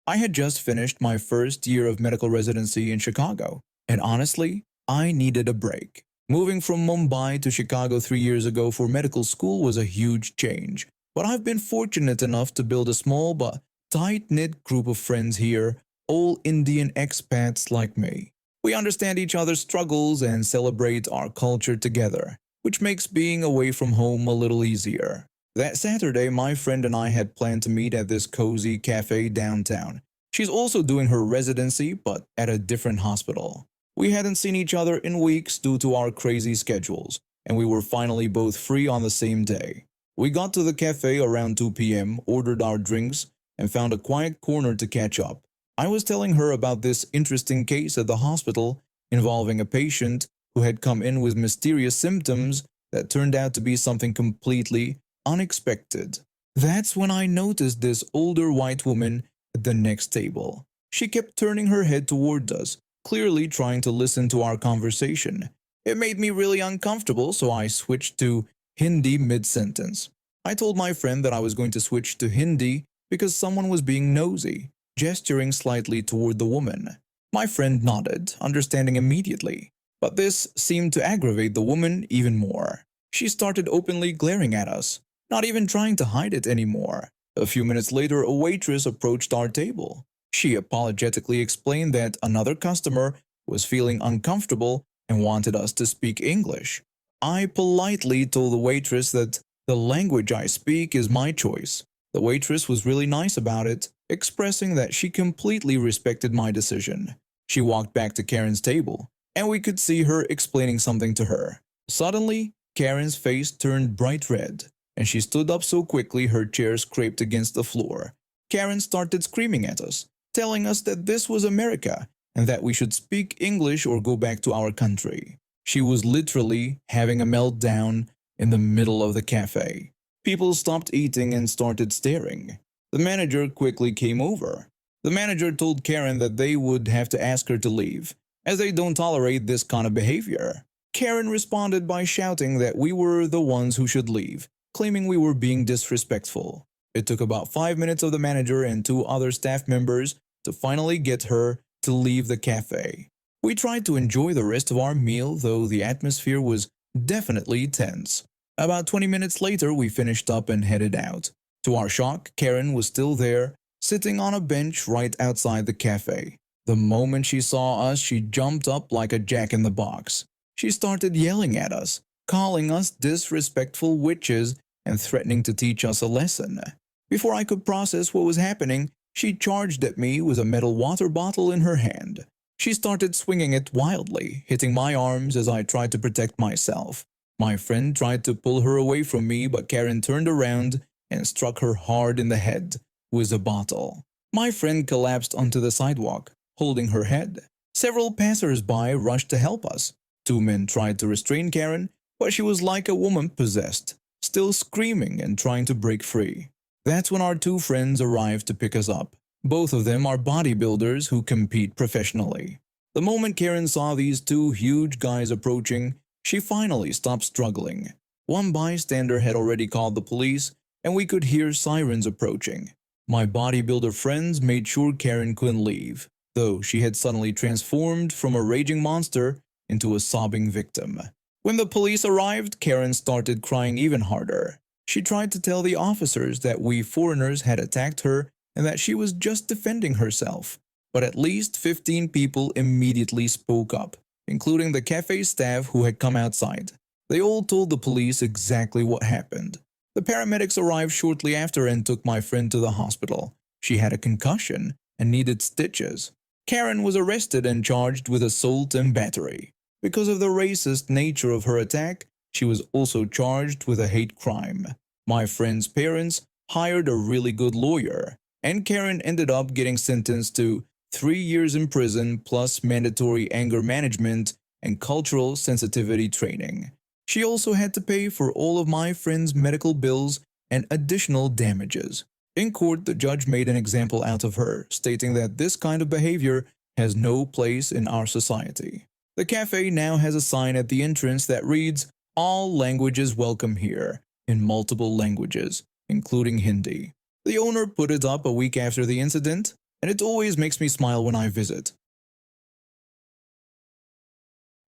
I had just finished my first year of medical residency in Chicago, and honestly, I needed a break. Moving from Mumbai to Chicago 3 years ago for medical school was a huge change, but I've been fortunate enough to build a small but tight-knit group of friends here, all Indian expats like me. We understand each other's struggles and celebrate our culture together, which makes being away from home a little easier. That Saturday, my friend and I had planned to meet at this cozy cafe downtown. She's also doing her residency, but at a different hospital. We hadn't seen each other in weeks due to our crazy schedules, and we were finally both free on the same day. We got to the cafe around 2 p.m., ordered our drinks, and found a quiet corner to catch up. I was telling her about this interesting case at the hospital involving a patient who had come in with mysterious symptoms that turned out to be something completely unexpected. That's when I noticed this older white woman at the next table. She kept turning her head toward us, clearly trying to listen to our conversation. It made me really uncomfortable, so I switched to Hindi mid-sentence. I told my friend that I was going to switch to Hindi because someone was being nosy, gesturing slightly toward the woman. My friend nodded, understanding immediately, but this seemed to aggravate the woman even more. She started openly glaring at us, not even trying to hide it anymore. A few minutes later, a waitress approached our table. She apologetically explained that another customer was feeling uncomfortable and wanted us to speak English. I politely told the waitress that the language I speak is my choice. The waitress was really nice about it, expressing that she completely respected my decision. She walked back to Karen's table, and we could see her explaining something to her. Suddenly, Karen's face turned bright red, and she stood up so quickly her chair scraped against the floor. Karen started screaming at us, telling us that this was America and that we should speak English or go back to our country. She was literally having a meltdown in the middle of the cafe. People stopped eating and started staring. The manager quickly came over. The manager told Karen that they would have to ask her to leave, as they don't tolerate this kind of behavior. Karen responded by shouting that we were the ones who should leave, claiming we were being disrespectful. It took about 5 minutes of the manager and 2 other staff members to finally get her to leave the cafe. We tried to enjoy the rest of our meal, though the atmosphere was definitely tense. About 20 minutes later, we finished up and headed out. To our shock, Karen was still there, sitting on a bench right outside the cafe. The moment she saw us, she jumped up like a jack-in-the-box. She started yelling at us, calling us disrespectful witches and threatening to teach us a lesson. Before I could process what was happening, she charged at me with a metal water bottle in her hand. She started swinging it wildly, hitting my arms as I tried to protect myself. My friend tried to pull her away from me, but Karen turned around and struck her hard in the head with a bottle. My friend collapsed onto the sidewalk, holding her head. Several passers-by rushed to help us. 2 men tried to restrain Karen, but she was like a woman possessed, still screaming and trying to break free. That's when our 2 friends arrived to pick us up. Both of them are bodybuilders who compete professionally. The moment Karen saw these 2 huge guys approaching, she finally stopped struggling. One bystander had already called the police, and we could hear sirens approaching. My bodybuilder friends made sure Karen couldn't leave, though she had suddenly transformed from a raging monster into a sobbing victim. When the police arrived, Karen started crying even harder. She tried to tell the officers that we foreigners had attacked her and that she was just defending herself. But at least 15 people immediately spoke up, including the cafe staff who had come outside. They all told the police exactly what happened. The paramedics arrived shortly after and took my friend to the hospital. She had a concussion and needed stitches. Karen was arrested and charged with assault and battery. Because of the racist nature of her attack, she was also charged with a hate crime. My friend's parents hired a really good lawyer, and Karen ended up getting sentenced to 3 years in prison plus mandatory anger management and cultural sensitivity training. She also had to pay for all of my friend's medical bills and additional damages. In court, the judge made an example out of her, stating that this kind of behavior has no place in our society. The cafe now has a sign at the entrance that reads, "All languages welcome here," in multiple languages, including Hindi. The owner put it up a week after the incident, and it always makes me smile when I visit.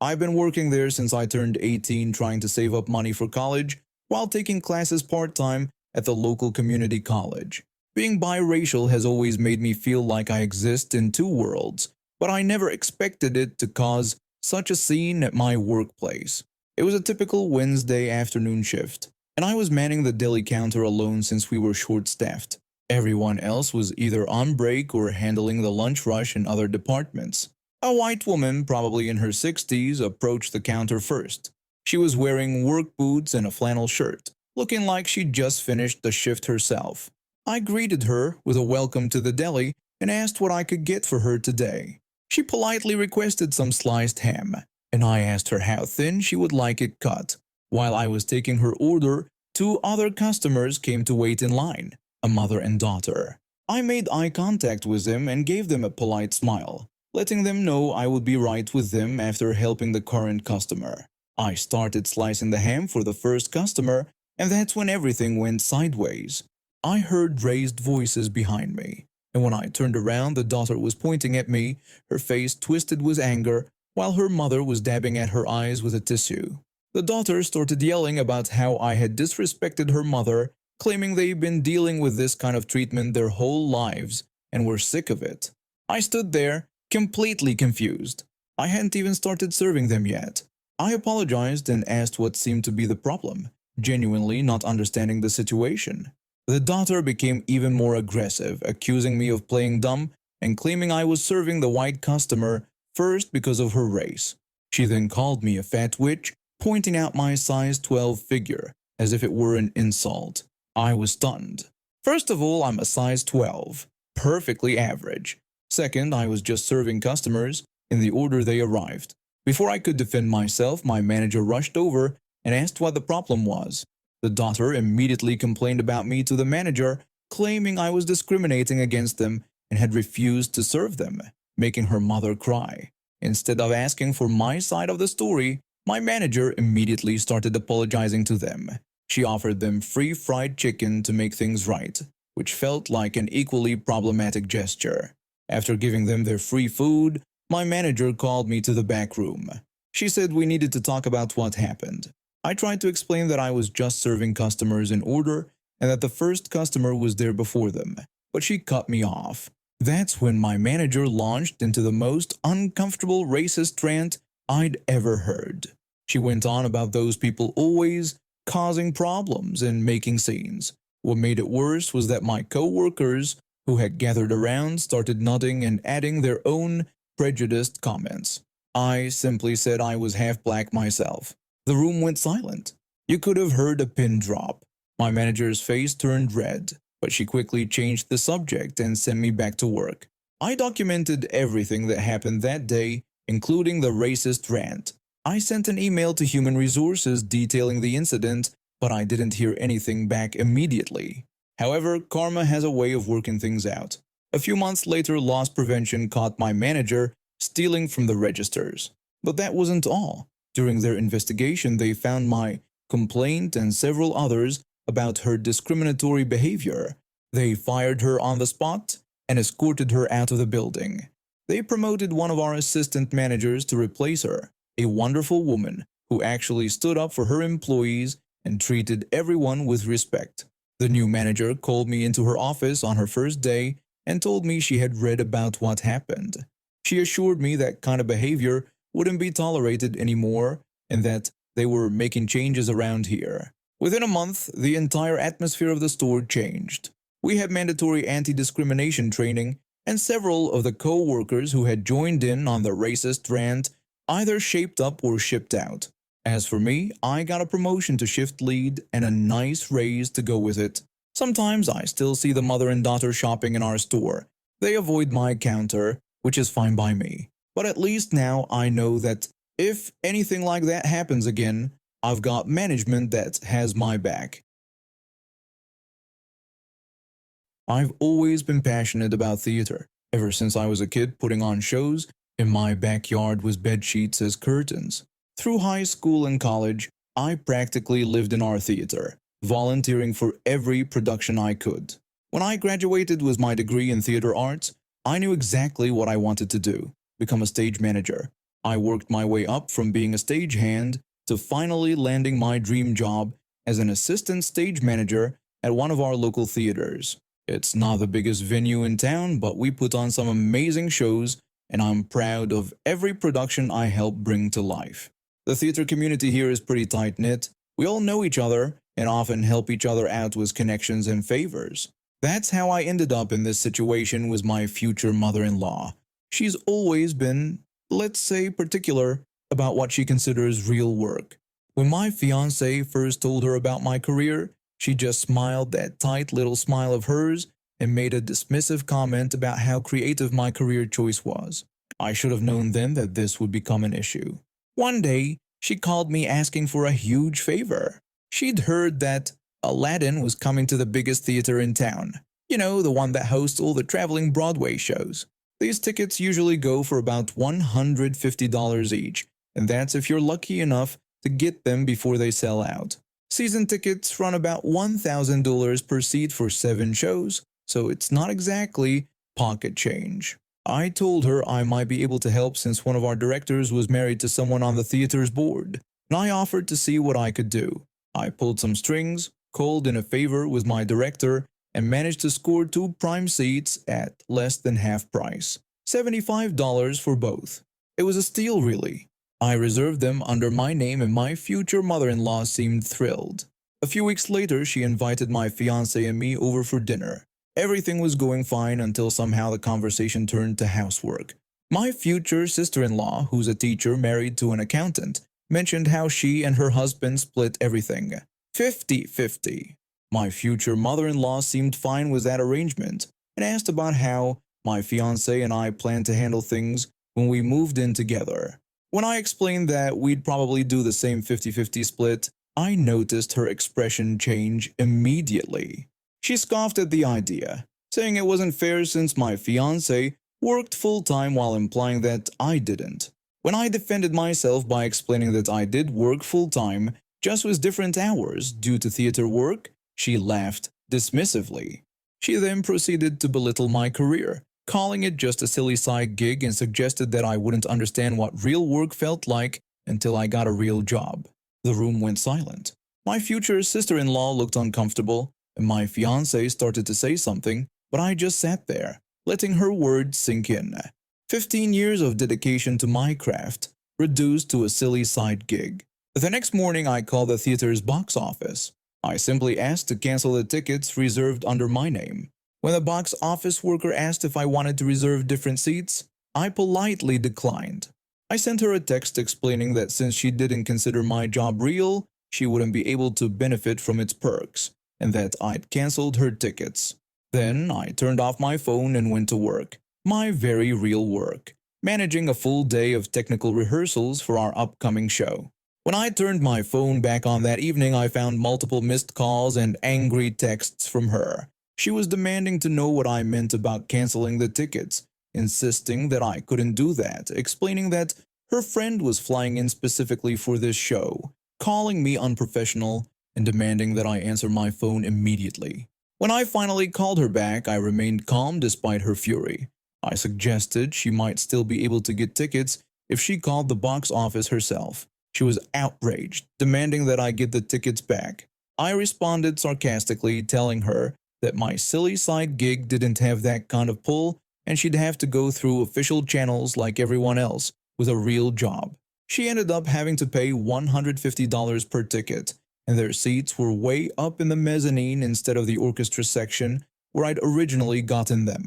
I've been working there since I turned 18, trying to save up money for college while taking classes part-time at the local community college. Being biracial has always made me feel like I exist in two worlds, but I never expected it to cause such a scene at my workplace. It was a typical Wednesday afternoon shift, and I was manning the deli counter alone since we were short-staffed. Everyone else was either on break or handling the lunch rush in other departments. A white woman, probably in her 60s, approached the counter first. She was wearing work boots and a flannel shirt, looking like she'd just finished the shift herself. I greeted her with a welcome to the deli and asked what I could get for her today. She politely requested some sliced ham, and I asked her how thin she would like it cut. While I was taking her order, two other customers came to wait in line, a mother and daughter. I made eye contact with them and gave them a polite smile, letting them know I would be right with them after helping the current customer. I started slicing the ham for the first customer, and that's when everything went sideways. I heard raised voices behind me, and when I turned around, the daughter was pointing at me, her face twisted with anger, while her mother was dabbing at her eyes with a tissue. The daughter started yelling about how I had disrespected her mother, claiming they'd been dealing with this kind of treatment their whole lives and were sick of it. I stood there, completely confused. I hadn't even started serving them yet. I apologized and asked what seemed to be the problem, genuinely not understanding the situation. The daughter became even more aggressive, accusing me of playing dumb and claiming I was serving the white customer first because of her race. She then called me a fat witch, pointing out my size 12 figure, as if it were an insult. I was stunned. First of all, I'm a size 12, perfectly average. Second, I was just serving customers in the order they arrived. Before I could defend myself, my manager rushed over and asked what the problem was. The daughter immediately complained about me to the manager, claiming I was discriminating against them and had refused to serve them, making her mother cry. Instead of asking for my side of the story, my manager immediately started apologizing to them. She offered them free fried chicken to make things right, which felt like an equally problematic gesture. After giving them their free food, my manager called me to the back room. She said we needed to talk about what happened. I tried to explain that I was just serving customers in order and that the first customer was there before them, but she cut me off. That's when my manager launched into the most uncomfortable racist rant I'd ever heard. She went on about those people always causing problems and making scenes. What made it worse was that my co-workers who had gathered around started nodding and adding their own prejudiced comments. I simply said I was half black myself. The room went silent. You could have heard a pin drop. My manager's face turned red, but she quickly changed the subject and sent me back to work. I documented everything that happened that day, including the racist rant. I sent an email to Human Resources detailing the incident, but I didn't hear anything back immediately. However, karma has a way of working things out. A few months later, loss prevention caught my manager stealing from the registers. But that wasn't all. During their investigation, they found my complaint and several others about her discriminatory behavior. They fired her on the spot and escorted her out of the building. They promoted one of our assistant managers to replace her, a wonderful woman who actually stood up for her employees and treated everyone with respect. The new manager called me into her office on her first day and told me she had read about what happened. She assured me that kind of behavior wouldn't be tolerated anymore and that they were making changes around here. Within a month, the entire atmosphere of the store changed. We had mandatory anti-discrimination training, and several of the co-workers who had joined in on the racist rant either shaped up or shipped out. As for me, I got a promotion to shift lead and a nice raise to go with it. Sometimes I still see the mother and daughter shopping in our store. They avoid my counter, which is fine by me. But at least now I know that if anything like that happens again, I've got management that has my back. I've always been passionate about theater. Ever since I was a kid putting on shows in my backyard with bed sheets as curtains. Through high school and college, I practically lived in our theater, volunteering for every production I could. When I graduated with my degree in theater arts, I knew exactly what I wanted to do, become a stage manager. I worked my way up from being a stagehand to finally landing my dream job as an assistant stage manager at one of our local theaters. It's not the biggest venue in town, but we put on some amazing shows, and I'm proud of every production I help bring to life. The theater community here is pretty tight knit. We all know each other and often help each other out with connections and favors. That's how I ended up in this situation with my future mother-in-law. She's always been, let's say, particular about what she considers real work. When my fiancé first told her about my career, she just smiled that tight little smile of hers and made a dismissive comment about how creative my career choice was. I should have known then that this would become an issue. One day, she called me asking for a huge favor. She'd heard that Aladdin was coming to the biggest theater in town. You know, the one that hosts all the traveling Broadway shows. These tickets usually go for about $150 each, and that's if you're lucky enough to get them before they sell out. Season tickets run about $1,000 per seat for 7 shows, so it's not exactly pocket change. I told her I might be able to help since one of our directors was married to someone on the theater's board, and I offered to see what I could do. I pulled some strings, called in a favor with my director, and managed to score 2 prime seats at less than half price, $75 for both. It was a steal, really. I reserved them under my name, and my future mother-in-law seemed thrilled. A few weeks later, she invited my fiancé and me over for dinner. Everything was going fine until somehow the conversation turned to housework. My future sister-in-law, who's a teacher married to an accountant, mentioned how she and her husband split everything, 50-50. My future mother-in-law seemed fine with that arrangement and asked about how my fiancé and I planned to handle things when we moved in together. When I explained that we'd probably do the same 50-50 split, I noticed her expression change immediately. She scoffed at the idea, saying it wasn't fair since my fiancé worked full-time while implying that I didn't. When I defended myself by explaining that I did work full-time, just with different hours due to theater work, she laughed dismissively. She then proceeded to belittle my career, calling it just a silly side gig, and suggested that I wouldn't understand what real work felt like until I got a real job. The room went silent. My future sister-in-law looked uncomfortable, and my fiancé started to say something, but I just sat there, letting her words sink in. 15 years of dedication to my craft, reduced to a silly side gig. The next morning, I called the theater's box office. I simply asked to cancel the tickets reserved under my name. When the box office worker asked if I wanted to reserve different seats, I politely declined. I sent her a text explaining that since she didn't consider my job real, she wouldn't be able to benefit from its perks, and that I'd canceled her tickets. Then I turned off my phone and went to work, my very real work, managing a full day of technical rehearsals for our upcoming show. When I turned my phone back on that evening, I found multiple missed calls and angry texts from her. She was demanding to know what I meant about canceling the tickets, insisting that I couldn't do that, explaining that her friend was flying in specifically for this show, calling me unprofessional, and demanding that I answer my phone immediately. When I finally called her back, I remained calm despite her fury. I suggested she might still be able to get tickets if she called the box office herself. She was outraged, demanding that I get the tickets back. I responded sarcastically, telling her that my silly side gig didn't have that kind of pull and she'd have to go through official channels like everyone else with a real job. She ended up having to pay $150 per ticket, and their seats were way up in the mezzanine instead of the orchestra section where I'd originally gotten them.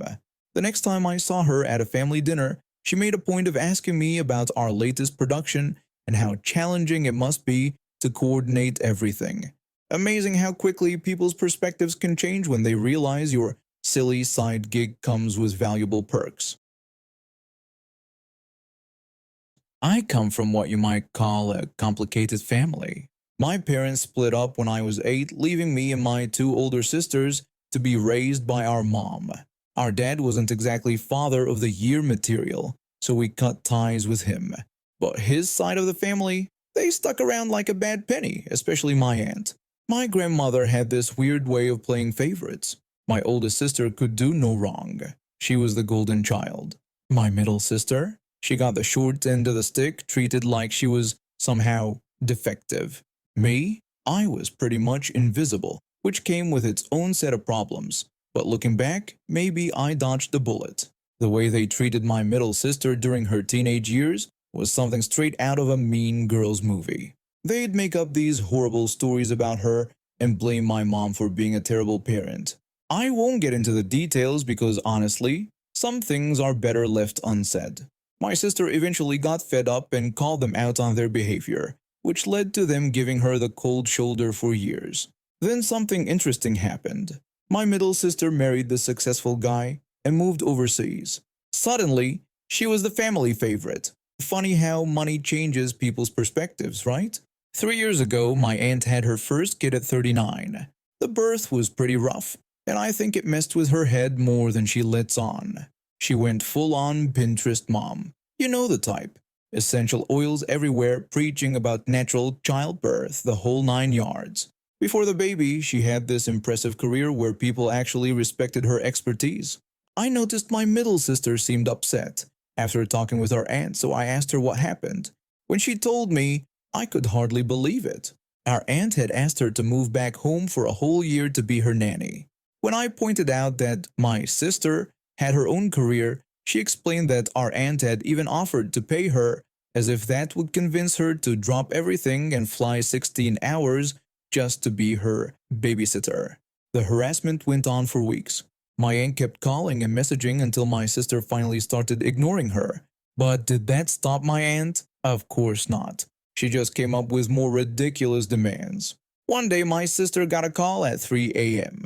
The next time I saw her at a family dinner, she made a point of asking me about our latest production and how challenging it must be to coordinate everything. Amazing how quickly people's perspectives can change when they realize your silly side gig comes with valuable perks. I come from what you might call a complicated family. My parents split up when I was 8, leaving me and my 2 older sisters to be raised by our mom. Our dad wasn't exactly father of the year material, so we cut ties with him. But his side of the family, they stuck around like a bad penny, especially my aunt. My grandmother had this weird way of playing favorites. My oldest sister could do no wrong. she was the golden child. My middle sister, she got the short end of the stick, treated like she was somehow defective. Me, I was pretty much invisible, which came with its own set of problems. But looking back, maybe I dodged the bullet. The way they treated my middle sister during her teenage years was something straight out of a Mean Girls movie. They'd make up these horrible stories about her and blame my mom for being a terrible parent. I won't get into the details because honestly, some things are better left unsaid. My sister eventually got fed up and called them out on their behavior, which led to them giving her the cold shoulder for years. Then something interesting happened. My middle sister married the successful guy and moved overseas. Suddenly, she was the family favorite. Funny how money changes people's perspectives, right? 3 years ago, my aunt had her first kid at 39. The birth was pretty rough, and I think it messed with her head more than she lets on. She went full-on Pinterest mom. You know the type. Essential oils everywhere, preaching about natural childbirth, the whole 9 yards. Before the baby, she had this impressive career where people actually respected her expertise. I noticed my middle sister seemed upset after talking with our aunt, so I asked her what happened. When she told me, I could hardly believe it. Our aunt had asked her to move back home for a whole year to be her nanny. When I pointed out that my sister had her own career, she explained that our aunt had even offered to pay her, as if that would convince her to drop everything and fly 16 hours just to be her babysitter. The harassment went on for weeks. My aunt kept calling and messaging until my sister finally started ignoring her. But did that stop my aunt? Of course not. She just came up with more ridiculous demands. One day my sister got a call at 3 a.m.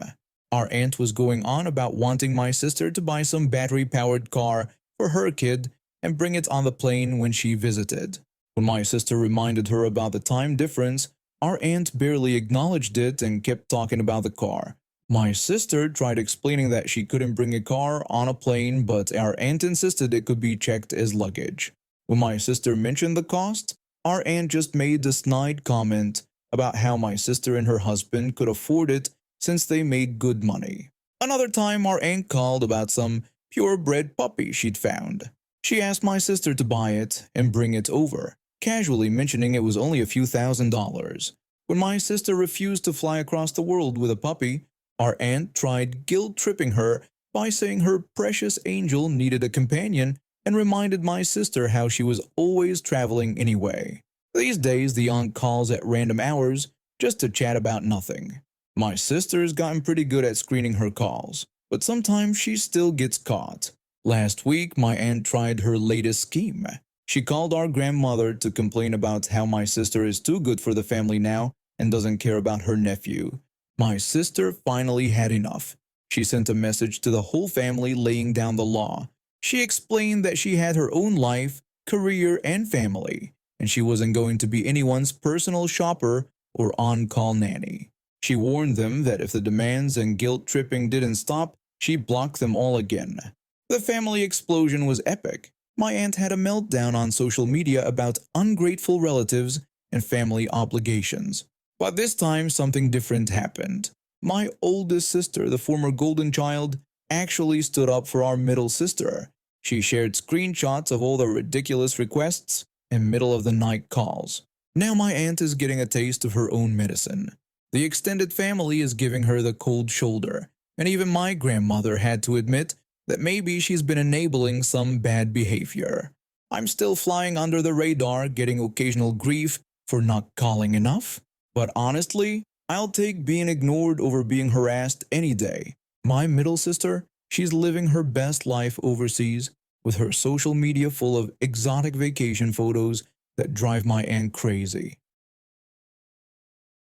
Our aunt was going on about wanting my sister to buy some battery-powered car for her kid and bring it on the plane when she visited. When my sister reminded her about the time difference, our aunt barely acknowledged it and kept talking about the car. My sister tried explaining that she couldn't bring a car on a plane, but our aunt insisted it could be checked as luggage. When my sister mentioned the cost, our aunt just made a snide comment about how my sister and her husband could afford it since they made good money. Another time, our aunt called about some purebred puppy she'd found. She asked my sister to buy it and bring it over, casually mentioning it was only a few $1,000s. When my sister refused to fly across the world with a puppy, our aunt tried guilt-tripping her by saying her precious angel needed a companion and reminded my sister how she was always traveling anyway. These days, the aunt calls at random hours just to chat about nothing. My sister's gotten pretty good at screening her calls, but sometimes she still gets caught. Last week, my aunt tried her latest scheme. She called our grandmother to complain about how my sister is too good for the family now and doesn't care about her nephew. My sister finally had enough. She sent a message to the whole family laying down the law. She explained that she had her own life, career, and family, and she wasn't going to be anyone's personal shopper or on-call nanny. She warned them that if the demands and guilt-tripping didn't stop, she'd block them all again. The family explosion was epic. My aunt had a meltdown on social media about ungrateful relatives and family obligations. But this time, something different happened. My oldest sister, the former golden child, actually stood up for our middle sister. She shared screenshots of all the ridiculous requests and middle-of-the-night calls. Now my aunt is getting a taste of her own medicine. The extended family is giving her the cold shoulder, and even my grandmother had to admit that maybe she's been enabling some bad behavior. I'm still flying under the radar, getting occasional grief for not calling enough. But honestly, I'll take being ignored over being harassed any day. My middle sister, she's living her best life overseas with her social media full of exotic vacation photos that drive my aunt crazy.